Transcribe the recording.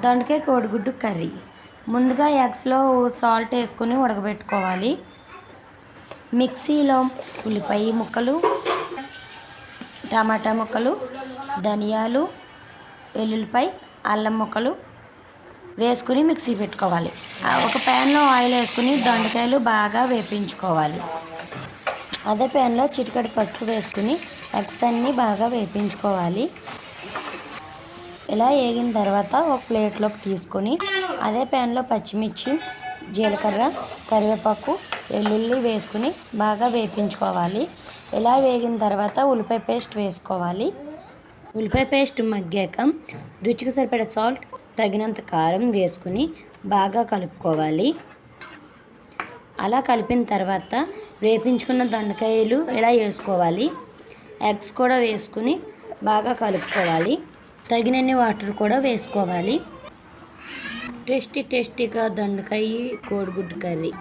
దొండకాయ కోడిగుడ్డు కర్రీ. ముందుగా ఎగ్స్లో సాల్ట్ వేసుకొని ఉడకబెట్టుకోవాలి. మిక్సీలో ఉల్లిపాయ ముక్కలు, టమాటా ముక్కలు, ధనియాలు, వెల్లుల్లిపాయ, అల్లం ముక్కలు వేసుకుని మిక్సీ పెట్టుకోవాలి. ఒక ప్యాన్లో ఆయిల్ వేసుకుని దొండకాయలు బాగా వేపించుకోవాలి. అదే ప్యాన్లో చిటికెడు పసుపు వేసుకుని ఎగ్స్ అన్నీ బాగా వేపించుకోవాలి. ఇలా వేగిన తర్వాత ఒక ప్లేట్లోకి తీసుకొని అదే ప్యాన్లో పచ్చిమిర్చి, జీలకర్ర, కరివేపాకు, వెల్లుల్లి వేసుకుని బాగా వేపించుకోవాలి. ఇలా వేగిన తర్వాత ఉల్లిపాయ పేస్ట్ వేసుకోవాలి. ఉల్లిపాయ పేస్ట్ మగ్గాక రుచికి సరిపడే సాల్ట్, తగినంత కారం వేసుకుని బాగా కలుపుకోవాలి. అలా కలిపిన తర్వాత వేపించుకున్న దొండకాయలు ఇలా వేసుకోవాలి. ఎగ్స్ కూడా వేసుకుని బాగా కలుపుకోవాలి. తగినన్ని వాటర్ కూడా వేసుకోవాలి. టేస్టీగా దొండకాయ కోడిగుడ్డు కర్రీ.